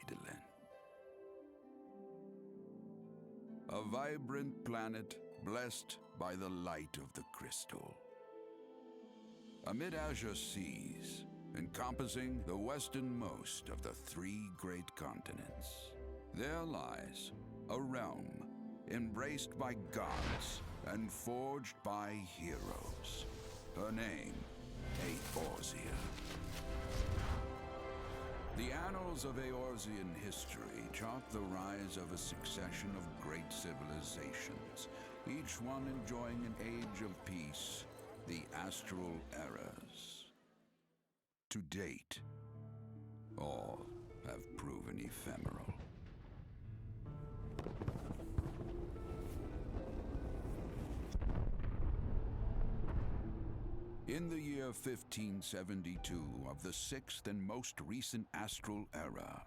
Magdalene. A vibrant planet blessed by the light of the crystal. Amid azure seas, encompassing the westernmost of the 3 great continents, there lies a realm embraced by gods and forged by heroes. Her name, Eorzea. The annals of Eorzean history chart the rise of a succession of great civilizations, each one enjoying an age of peace, the Astral Eras. To date, all have proven ephemeral. In the year 1572 of the 6th and most recent astral era,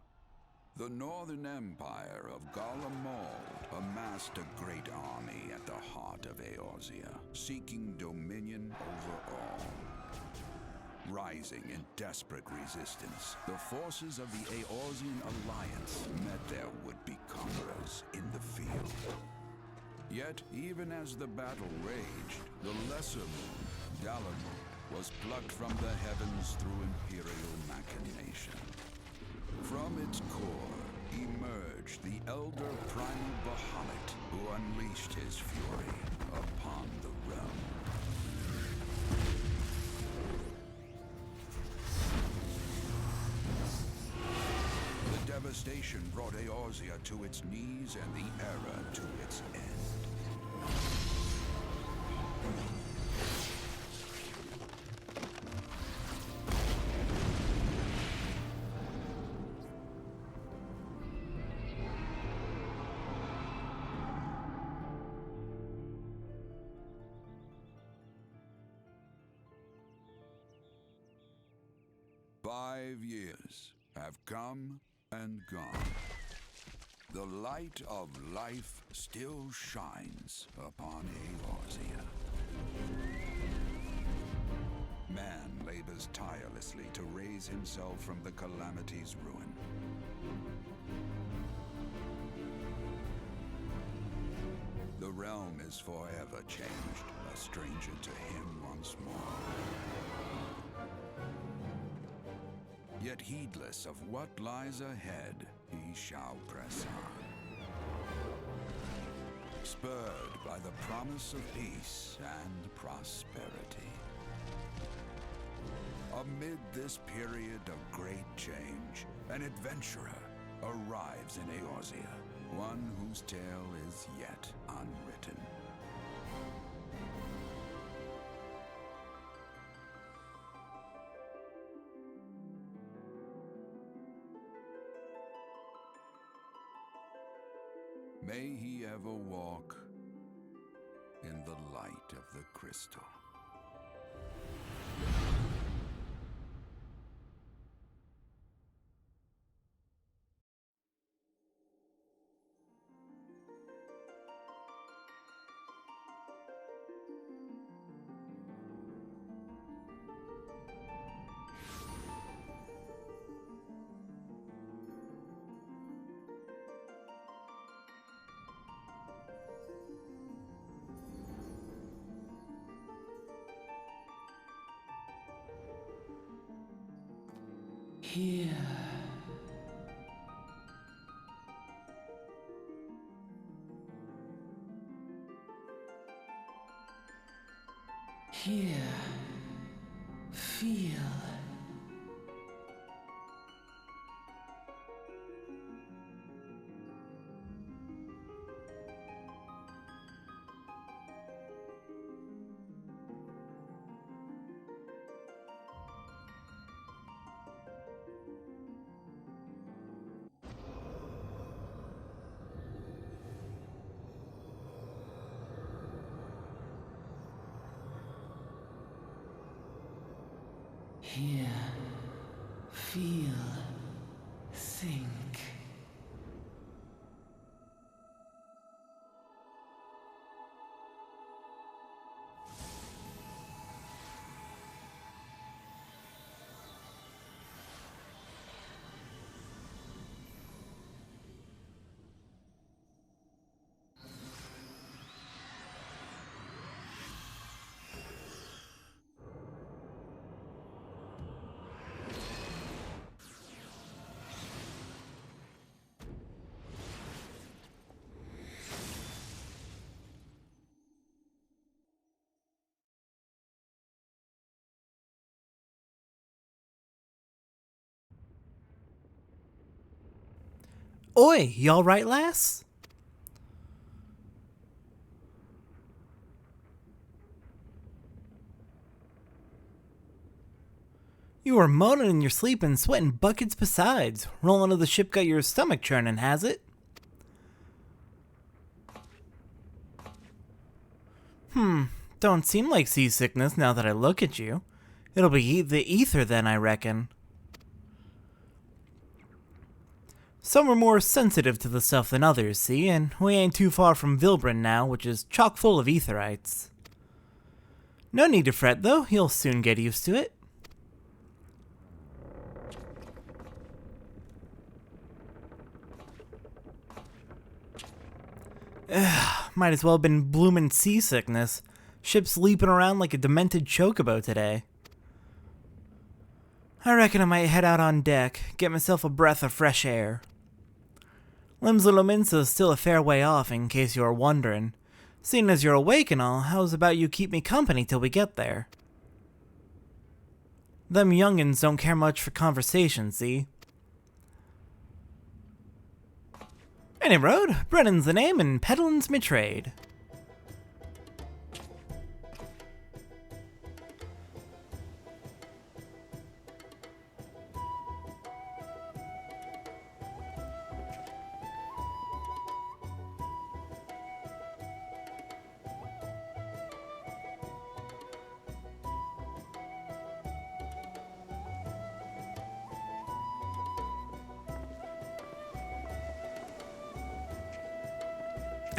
the Northern Empire of Garlemald amassed a great army at the heart of Eorzea, seeking dominion over all. Rising in desperate resistance, the forces of the Eorzean alliance met their would-be conquerors in the field. Yet, even as the battle raged, the lesser moon, Dalamud, was plucked from the heavens through imperial machination. From its core emerged the elder primal Bahamut, who unleashed his fury upon the realm. The devastation brought Eorzea to its knees and the era to its end. 5 years have come and gone. The light of life still shines upon Eorzea. Man labors tirelessly to raise himself from the calamity's ruin. The realm is forever changed, a stranger to him once more. Yet heedless of what lies ahead, he shall press on. Spurred by the promise of peace and prosperity. Amid this period of great change, an adventurer arrives in Eorzea, one whose tale is yet unwritten. May he ever walk in the light of the crystal. Here. Here. Feel. Hear, feel, think. Oi, you alright, lass? You were moaning in your sleep and sweating buckets besides. Rolling of the ship got your stomach churning, has it? Don't seem like seasickness now that I look at you. It'll be the ether then, I reckon. Some are more sensitive to the stuff than others, see, and we ain't too far from Vilbrin now, which is chock full of etherites. No need to fret, though. You'll soon get used to it. Might as well have been bloomin' seasickness. Ship's leaping around like a demented chocobo today. I reckon I might head out on deck, get myself a breath of fresh air. Limsa Lominsa is still a fair way off, in case you are wondering. Seeing as you're awake and all, how's about you keep me company till we get there? Them youngins don't care much for conversation, see? Any road, Brennan's the name and peddlin's me trade.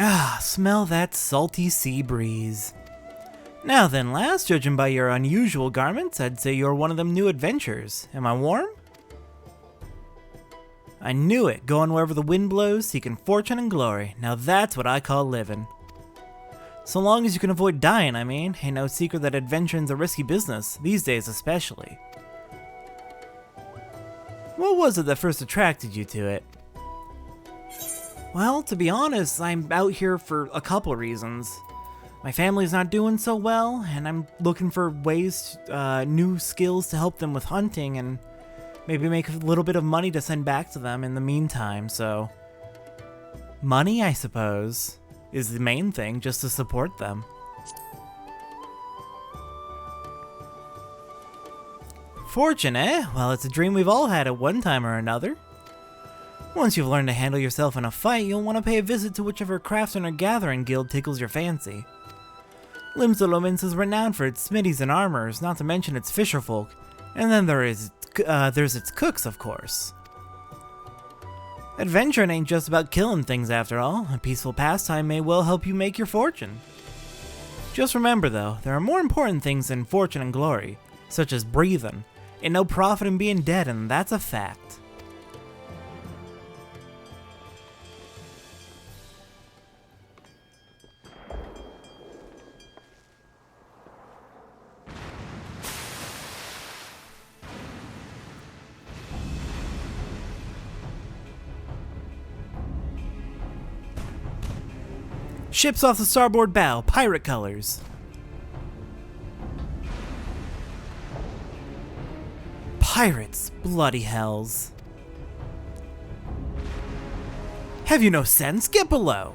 Ah, smell that salty sea breeze. Now then, lass, judging by your unusual garments, I'd say you're one of them new adventurers. Am I warm? I knew it, going wherever the wind blows, seeking fortune and glory. Now that's what I call living. So long as you can avoid dying, I mean. Ain't no secret that adventuring's a risky business, these days especially. What was it that first attracted you to it? Well, to be honest, I'm out here for a couple reasons. My family's not doing so well, and I'm looking for ways, new skills to help them with hunting, and maybe make a little bit of money to send back to them in the meantime, so... Money, I suppose, is the main thing, just to support them. Fortune, eh? Well, it's a dream we've all had at one time or another. Once you've learned to handle yourself in a fight, you'll want to pay a visit to whichever craftsman or gathering guild tickles your fancy. Limsa Lominsa is renowned for its smithies and armors, not to mention its fisherfolk, and then there's its cooks, of course. Adventuring ain't just about killing things after all. A peaceful pastime may well help you make your fortune. Just remember though, there are more important things than fortune and glory, such as breathing. Ain't no profit in being dead, and that's a fact. Ship's off the starboard bow, pirate colors. Pirates, bloody hells. Have you no sense? Get below.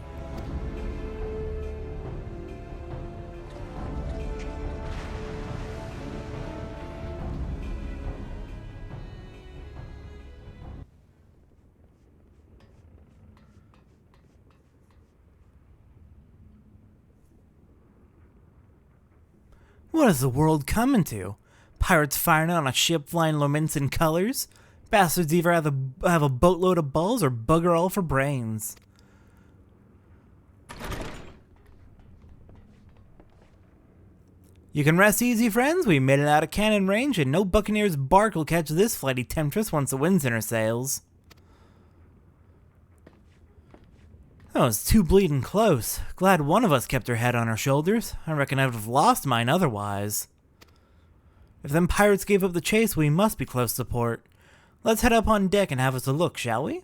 What is the world coming to? Pirates firing on a ship flying Lominsan colors? Bastards either have a boatload of balls or bugger all for brains. You can rest easy, friends. We made it out of cannon range, and no buccaneer's bark will catch this flighty temptress once the wind's in her sails. That was too bleeding close. Glad one of us kept her head on her shoulders. I reckon I would have lost mine otherwise. If them pirates gave up the chase, we must be close to port. Let's head up on deck and have us a look, shall we?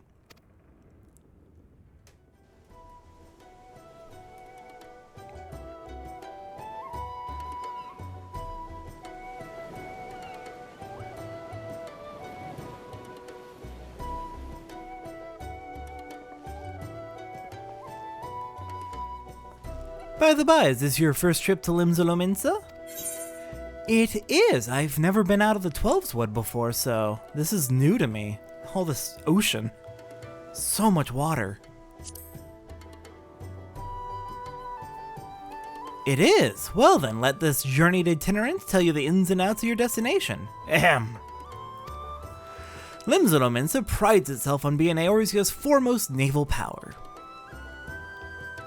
By the by, is this your first trip to Limsa Lominsa? It is. I've never been out of the 12's Wood before, so this is new to me. All this ocean. So much water. It is. Well then, let this journeyed itinerant tell you the ins and outs of your destination. Ahem. Limsa Lominsa prides itself on being Eorzea's foremost naval power.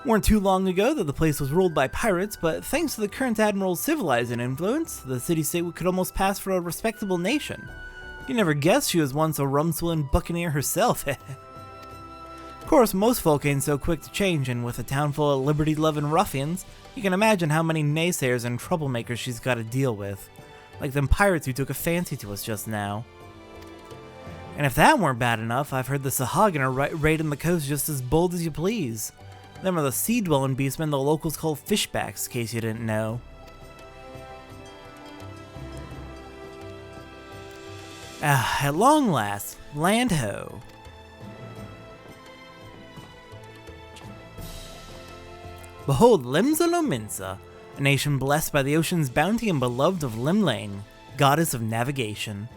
Weren't too long ago that the place was ruled by pirates, but thanks to the current admiral's civilizing influence, the city-state could almost pass for a respectable nation. You never guessed she was once a rum-swilling buccaneer herself. Of course, most folk ain't so quick to change, and with a town full of liberty-loving ruffians, you can imagine how many naysayers and troublemakers she's got to deal with. Like them pirates who took a fancy to us just now. And if that weren't bad enough, I've heard the Sahagin are raiding the coast just as bold as you please. Them are the sea-dwelling beastmen the locals call fishbacks, in case you didn't know. At long last, land ho. Behold Limsa Lominsa, a nation blessed by the ocean's bounty and beloved of Limlane, goddess of navigation.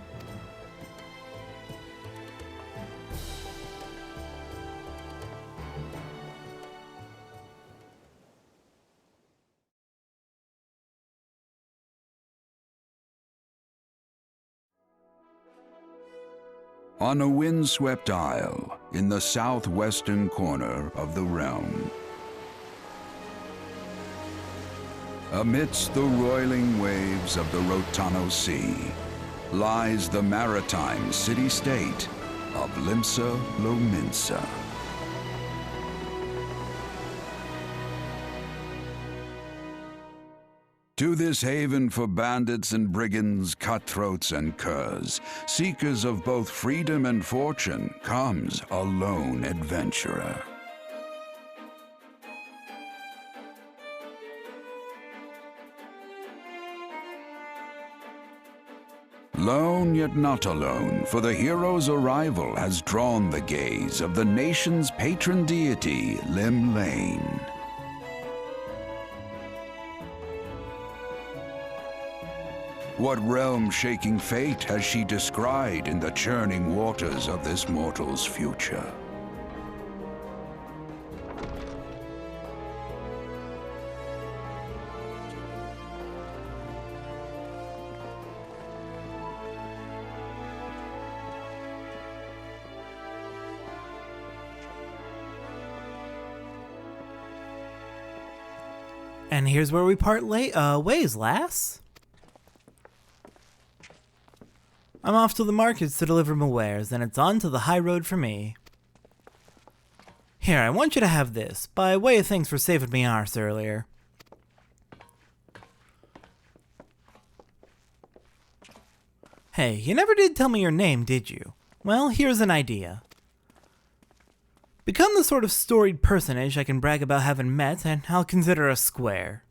On a windswept isle in the southwestern corner of the realm, amidst the roiling waves of the Rotano Sea, lies the maritime city-state of Limsa Lominsa. To this haven for bandits and brigands, cutthroats and curs, seekers of both freedom and fortune, comes a lone adventurer. Lone yet not alone, for the hero's arrival has drawn the gaze of the nation's patron deity, Limlane. What realm-shaking fate has she descried in the churning waters of this mortal's future? And here's where we part ways, lass. I'm off to the markets to deliver my wares, then it's on to the high road for me. Here, I want you to have this, by way of thanks for saving me arse earlier. Hey, you never did tell me your name, did you? Well, here's an idea. Become the sort of storied personage I can brag about having met, and I'll consider us square.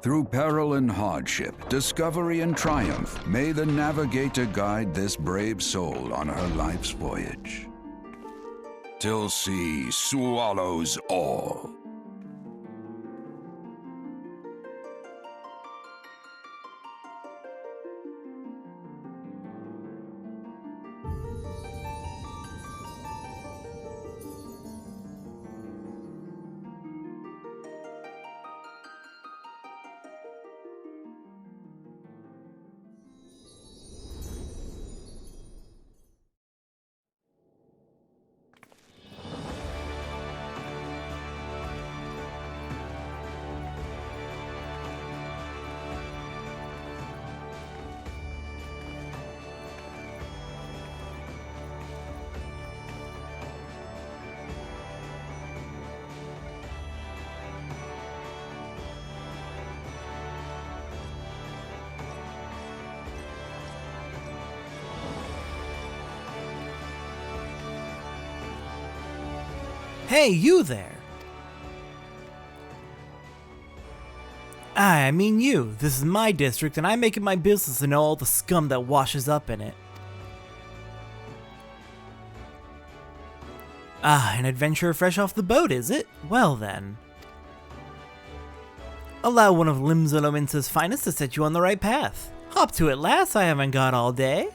Through peril and hardship, discovery and triumph, may the navigator guide this brave soul on her life's voyage, till sea swallows all. Hey, you there! I mean you. This is my district, and I make it my business to know all the scum that washes up in it. Ah, an adventurer fresh off the boat, is it? Well then. Allow one of Limsa Lominsa's finest to set you on the right path. Hop to it, lass, I haven't got all day.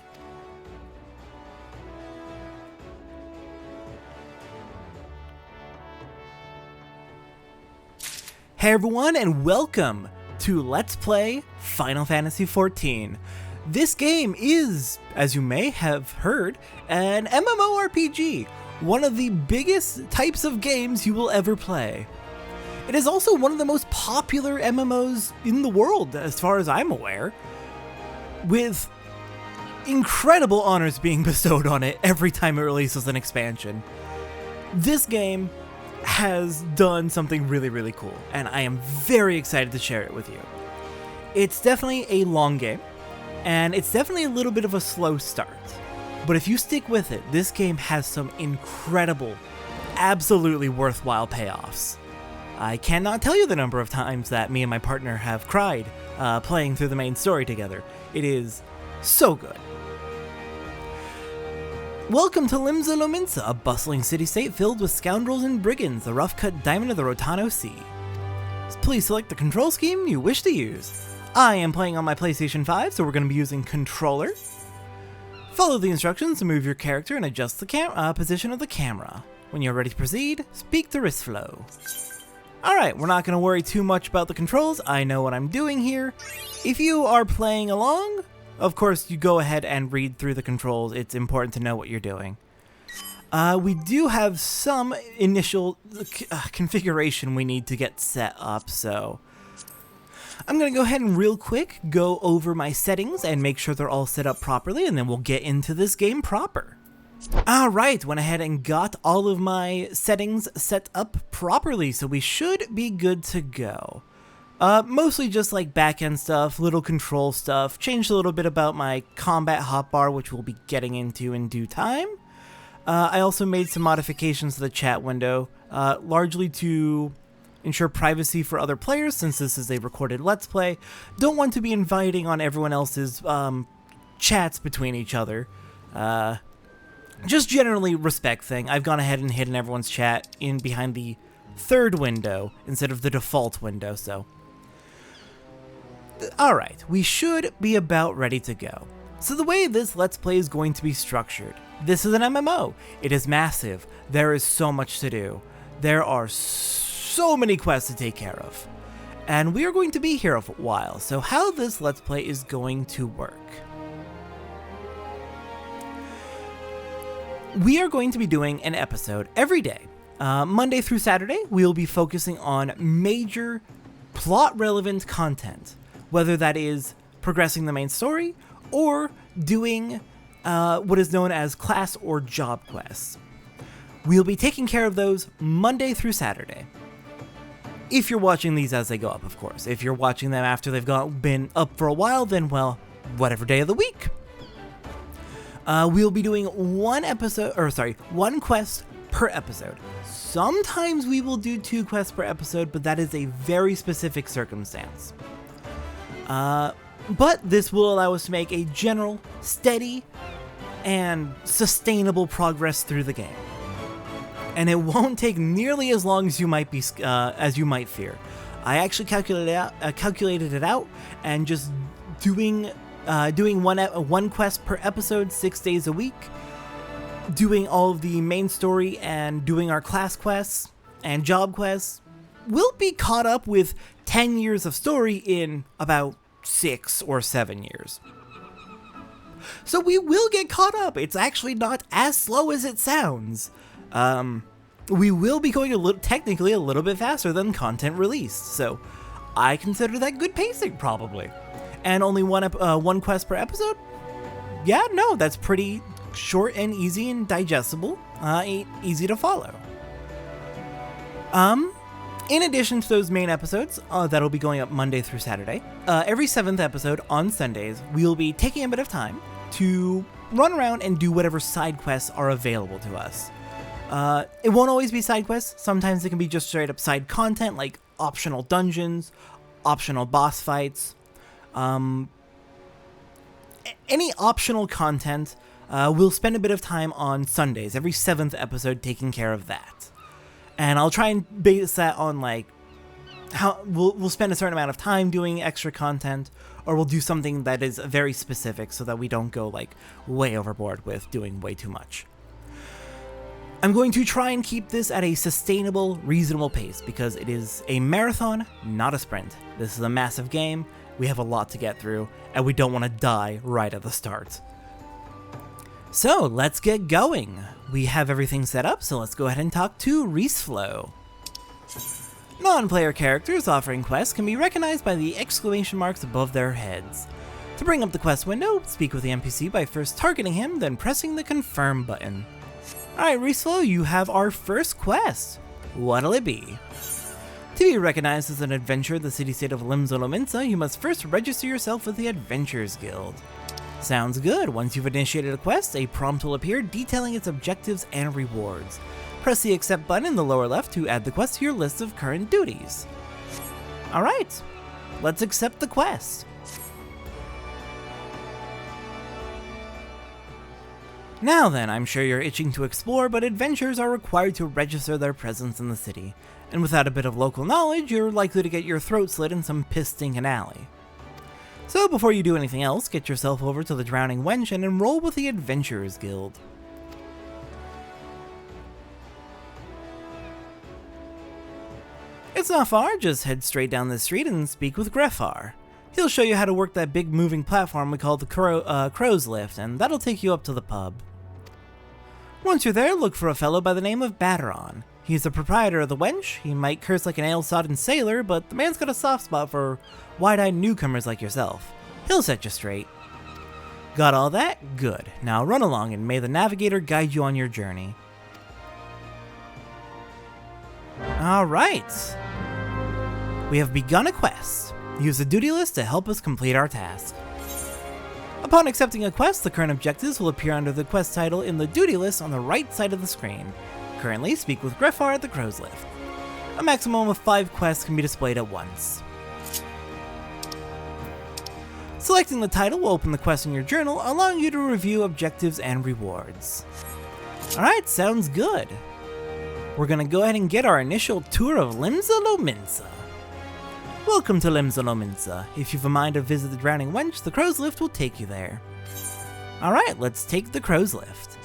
Hey everyone, and welcome to Let's Play Final Fantasy XIV. This game is, as you may have heard, an MMORPG, one of the biggest types of games you will ever play. It is also one of the most popular MMOs in the world, as far as I'm aware, with incredible honors being bestowed on it every time it releases an expansion. This game has done something really cool, and I am very excited to share it with you. It's definitely a long game, and it's definitely a little bit of a slow start, but if you stick with it, this game has some incredible, absolutely worthwhile payoffs. I cannot tell you the number of times that me and my partner have cried playing through the main story together. It is so good. Welcome to Limsa Lominsa, a bustling city-state filled with scoundrels and brigands, the rough-cut diamond of the Rotano Sea. Please select the control scheme you wish to use. I am playing on my PlayStation 5, so we're going to be using controller. Follow the instructions to move your character and adjust the position of the camera. When you're ready to proceed, speak the wrist flow. Alright, we're not going to worry too much about the controls. I know what I'm doing here. If you are playing along, of course, you go ahead and read through the controls. It's important to know what you're doing. We do have some initial configuration we need to get set up, so I'm going to go ahead and real quick go over my settings and make sure they're all set up properly, and then we'll get into this game proper. Alright, went ahead and got all of my settings set up properly, so we should be good to go. Mostly just like back-end stuff, little control stuff, changed a little bit about my combat hotbar, which we'll be getting into in due time. I also made some modifications to the chat window, largely to ensure privacy for other players, since this is a recorded Let's Play. Don't want to be inviting on everyone else's chats between each other. Just generally respect thing. I've gone ahead and hidden everyone's chat in behind the third window instead of the default window, so alright, we should be about ready to go. So the way this Let's Play is going to be structured, this is an MMO. It is massive. There is so much to do. There are so many quests to take care of. And we are going to be here a while, so how this Let's Play is going to work. We are going to be doing an episode every day. Monday through Saturday, we'll be focusing on major plot-relevant content, whether that is progressing the main story or doing what is known as class or job quests. We'll be taking care of those Monday through Saturday. If you're watching these as they go up, of course. If you're watching them after they've been up for a while, then, well, whatever day of the week. We'll be doing one quest per episode. Sometimes we will do 2 quests per episode, but that is a very specific circumstance. But this will allow us to make a general, steady, and sustainable progress through the game. And it won't take nearly as long as you might fear. I actually calculated it out, and just doing one quest per episode 6 days a week, doing all of the main story and doing our class quests and job quests, we'll be caught up with 10 years of story in about 6 or 7 years. So we will get caught up. It's actually not as slow as it sounds. We will be going technically a little bit faster than content released, so I consider that good pacing, probably. And only one quest per episode? Yeah, no, that's pretty short and easy and digestible, easy to follow. In addition to those main episodes that'll be going up Monday through Saturday, every 7th episode on Sundays, we'll be taking a bit of time to run around and do whatever side quests are available to us. It won't always be side quests. Sometimes it can be just straight up side content, like optional dungeons, optional boss fights, any optional content. We'll spend a bit of time on Sundays, every 7th episode, taking care of that. And I'll try and base that on, like, how we'll spend a certain amount of time doing extra content, or we'll do something that is very specific so that we don't go, like, way overboard with doing way too much. I'm going to try and keep this at a sustainable, reasonable pace, because it is a marathon, not a sprint. This is a massive game, we have a lot to get through, and we don't want to die right at the start. So, let's get going. We have everything set up, so let's go ahead and talk to Reesflow. Non-player characters offering quests can be recognized by the exclamation marks above their heads. To bring up the quest window, speak with the NPC by first targeting him, then pressing the confirm button. Alright, Reesflow, you have our first quest. What'll it be? To be recognized as an adventurer in the city-state of Limsa Lominsa, you must first register yourself with the Adventurers Guild. Sounds good. Once you've initiated a quest, a prompt will appear detailing its objectives and rewards. Press the accept button in the lower left to add the quest to your list of current duties. Alright, let's accept the quest. Now then, I'm sure you're itching to explore, but adventurers are required to register their presence in the city, and without a bit of local knowledge, you're likely to get your throat slit in some piss-stinking alley. So before you do anything else, get yourself over to the Drowning Wench and enroll with the Adventurers Guild. It's not far, just head straight down the street and speak with Greffar. He'll show you how to work that big moving platform we call the Crow's Lift, and that'll take you up to the pub. Once you're there, look for a fellow by the name of Bateron. He's the proprietor of the Wench. He might curse like an ale-sodden sailor, but the man's got a soft spot for wide-eyed newcomers like yourself. He'll set you straight. Got all that? Good. Now run along and may the navigator guide you on your journey. Alright. We have begun a quest. Use the duty list to help us complete our task. Upon accepting a quest, the current objectives will appear under the quest title in the duty list on the right side of the screen. Currently, speak with Greffar at the Crow's Lift. A maximum of 5 quests can be displayed at once. Selecting the title will open the quest in your journal, allowing you to review objectives and rewards. Alright, sounds good. We're gonna go ahead and get our initial tour of Limsa Lominsa. Welcome to Limsa Lominsa. If you've a mind to visit the Drowning Wench, the Crow's Lift will take you there. Alright, let's take the Crow's Lift.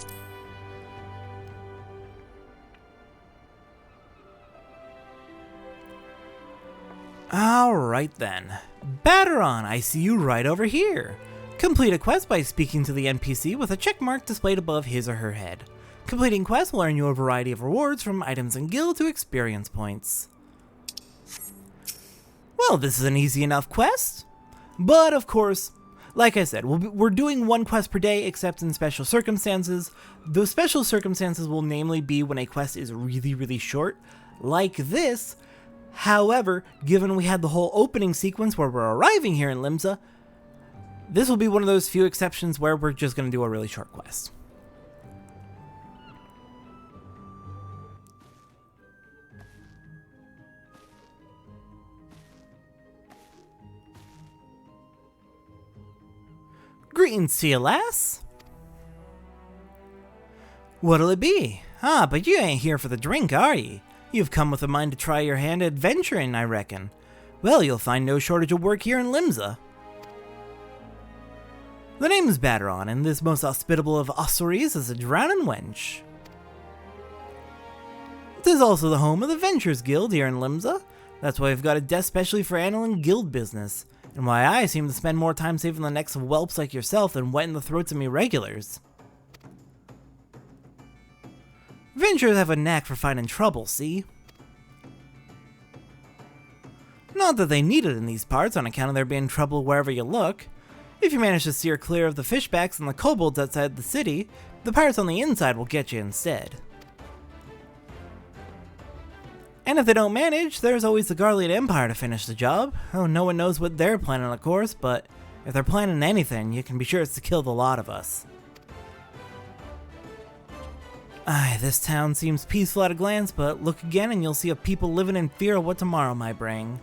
Alright then. Bateron, I see you right over here. Complete a quest by speaking to the NPC with a check mark displayed above his or her head. Completing quests will earn you a variety of rewards from items in guild to experience points. Well, this is an easy enough quest. But of course, like I said, we're doing one quest per day except in special circumstances. Those special circumstances will namely be when a quest is really, really short, like this. However, given we had the whole opening sequence where we're arriving here in Limsa, this will be one of those few exceptions where we're just going to do a really short quest. Greetings to you, lass. What'll it be? Ah, but you ain't here for the drink, are ye? You've come with a mind to try your hand at adventuring, I reckon. Well, you'll find no shortage of work here in Limsa. The name's Bateron, and this most hospitable of ossuaries is a Drowning Wench. It is also the home of the Adventurers Guild here in Limsa. That's why we've got a desk specially for handling guild business, and why I seem to spend more time saving the necks of whelps like yourself than wetting the throats of me regulars. Adventurers have a knack for finding trouble, see? Not that they need it in these parts on account of there being trouble wherever you look. If you manage to steer clear of the fishbacks and the kobolds outside the city, the pirates on the inside will get you instead. And if they don't manage, there's always the Garlean Empire to finish the job. Oh, no one knows what they're planning, of course, but if they're planning anything, you can be sure it's to kill the lot of us. Aye, this town seems peaceful at a glance, but look again and you'll see a people living in fear of what tomorrow might bring.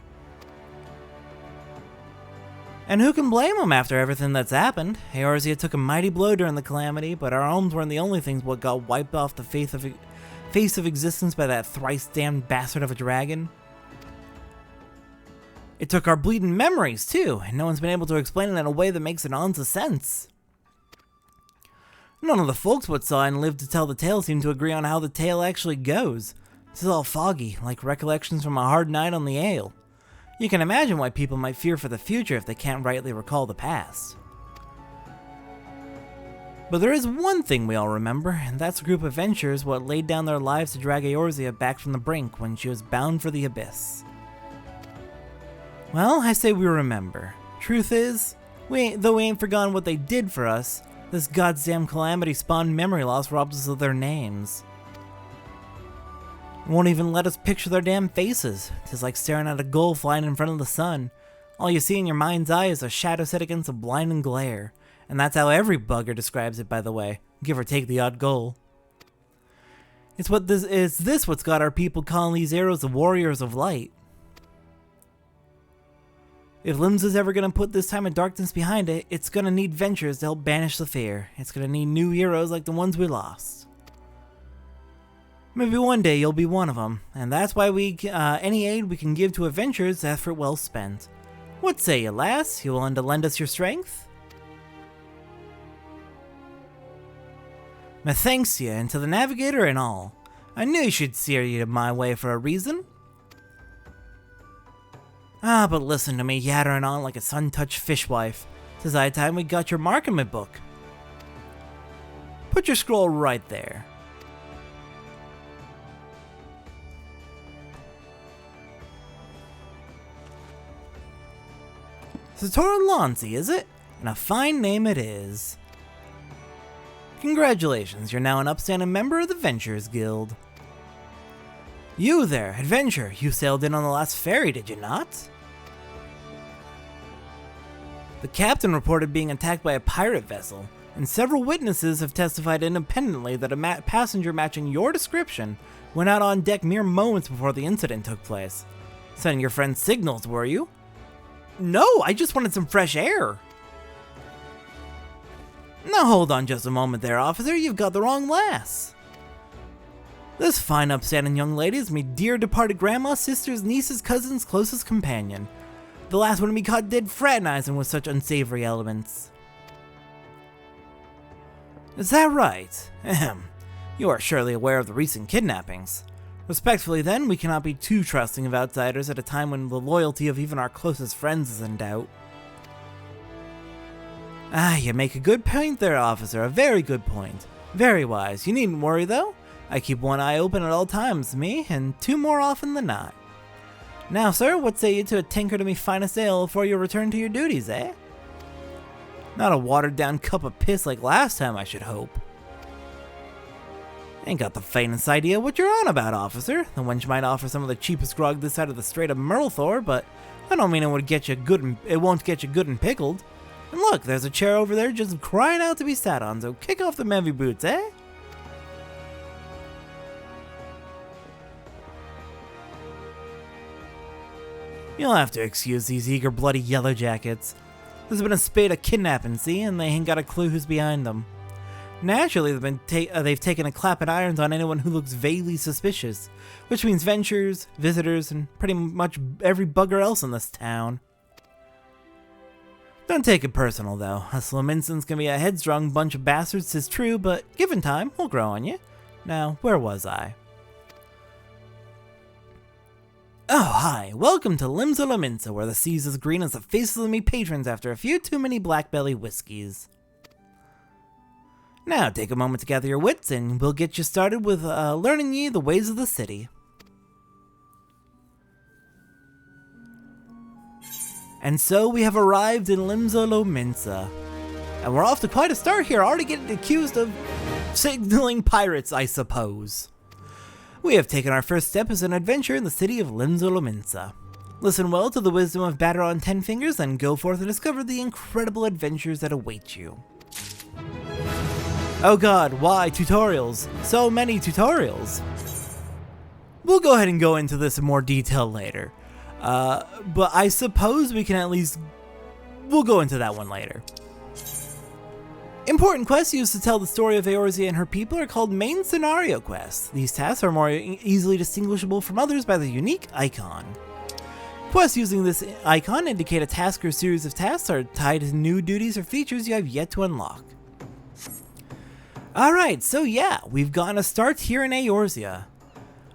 And who can blame them after everything that's happened? Eorzea took a mighty blow during the calamity, but our homes weren't the only things what got wiped off the face of existence by that thrice-damned bastard of a dragon. It took our bleeding memories, too, and no one's been able to explain it in a way that makes an ounce of sense. None of the folks what saw and lived to tell the tale seem to agree on how the tale actually goes. This is all foggy, like recollections from a hard night on the ale. You can imagine why people might fear for the future if they can't rightly recall the past. But there is one thing we all remember, and that's a group of adventurers what laid down their lives to drag Eorzea back from the brink when she was bound for the abyss. Well, I say we remember. Truth is, though we ain't forgotten what they did for us, this goddamn calamity spawned memory loss robbed us of their names. Won't even let us picture their damn faces. 'Tis like staring at a gull flying in front of the sun. All you see in your mind's eye is a shadow set against a blinding glare. And that's how every bugger describes it, by the way, give or take the odd gull. It's this what's got our people calling these arrows the warriors of light. If Limsa's ever gonna put this time of darkness behind it, it's gonna need ventures to help banish the fear. It's gonna need new heroes like the ones we lost. Maybe one day you'll be one of them, and that's why any aid we can give to adventurers is effort well spent. What say you, lass? You willing to lend us your strength? Methinks ye, and to the navigator and all. I knew you should steer you my way for a reason. Ah, but listen to me yattering on like a sun-touched fishwife. 'Tis high time we got your mark in my book. Put your scroll right there. Satora Lhansi, is it? And a fine name it is. Congratulations, you're now an upstanding member of the Venturers Guild. You there, adventurer, you sailed in on the last ferry, did you not? The captain reported being attacked by a pirate vessel, and several witnesses have testified independently that a passenger matching your description went out on deck mere moments before the incident took place. Sending your friend signals, were you? No, I just wanted some fresh air. Now hold on just a moment there, officer, you've got the wrong lass. This fine upstanding young lady is me dear departed grandma, sister's, niece's, cousin's closest companion. The last one to be caught dead fraternizing with such unsavory elements. Is that right? Ahem. You are surely aware of the recent kidnappings. Respectfully then, we cannot be too trusting of outsiders at a time when the loyalty of even our closest friends is in doubt. Ah, you make a good point there, officer, a very good point. Very wise. You needn't worry though. I keep one eye open at all times, me, and two more often than not. Now, sir, what say you to a tinker to me finest ale before you return to your duties, eh? Not a watered-down cup of piss like last time, I should hope. Ain't got the faintest idea what you're on about, officer. The wench might offer some of the cheapest grog this side of the Strait of Myrlthor, but I don't mean it won't get you good and pickled. And look, there's a chair over there just crying out to be sat on, so kick off the heavy boots, eh? You'll have to excuse these eager bloody yellow jackets. There's been a spate of kidnapping, see, and they ain't got a clue who's behind them. Naturally, they've taken a clap at irons on anyone who looks vaguely suspicious, which means ventures, visitors, and pretty much every bugger else in this town. Don't take it personal, though. Us Lominsans can be a headstrong bunch of bastards, 'tis true, but given time, we'll grow on you. Now, where was I? Oh, hi. Welcome to Limsa Lominsa, where the sea's as green as the faces of me patrons after a few too many black belly whiskeys. Now, take a moment to gather your wits, and we'll get you started with learning ye the ways of the city. And so we have arrived in Limsa Lominsa. And we're off to quite a start here, already getting accused of signaling pirates, I suppose. We have taken our first step as an adventure in the city of Limsa Lominsa. Listen well to the wisdom of Batter on 10 Fingers and go forth and discover the incredible adventures that await you. Oh god, why tutorials? So many tutorials. We'll go ahead and go into this in more detail later. But I suppose we can at least we'll go into that one later. Important quests used to tell the story of Eorzea and her people are called main scenario quests. These tasks are more easily distinguishable from others by their unique icon. Quests using this icon indicate a task or series of tasks are tied to new duties or features you have yet to unlock. Alright, so yeah, we've gotten a start here in Eorzea.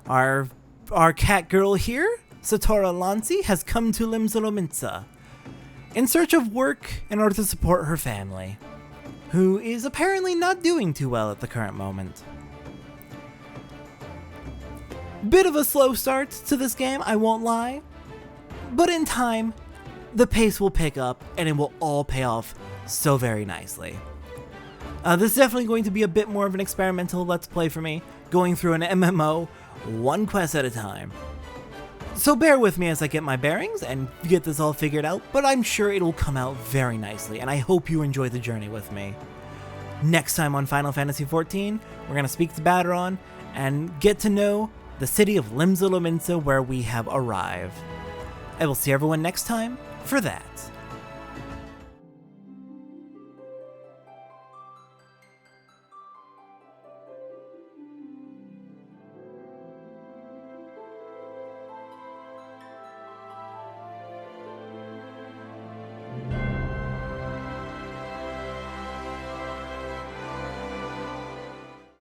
Our cat girl here, Satora Lhansi, has come to Limsa Lominsa in search of work in order to support her family, who is apparently not doing too well at the current moment. Bit of a slow start to this game, I won't lie, but in time, the pace will pick up and it will all pay off so very nicely. This is definitely going to be a bit more of an experimental Let's Play for me, going through an MMO one quest at a time. So bear with me as I get my bearings and get this all figured out, but I'm sure it'll come out very nicely, and I hope you enjoy the journey with me. Next time on Final Fantasy XIV, we're going to speak to Baderon and get to know the city of Limsa Lominsa where we have arrived. I will see everyone next time for that.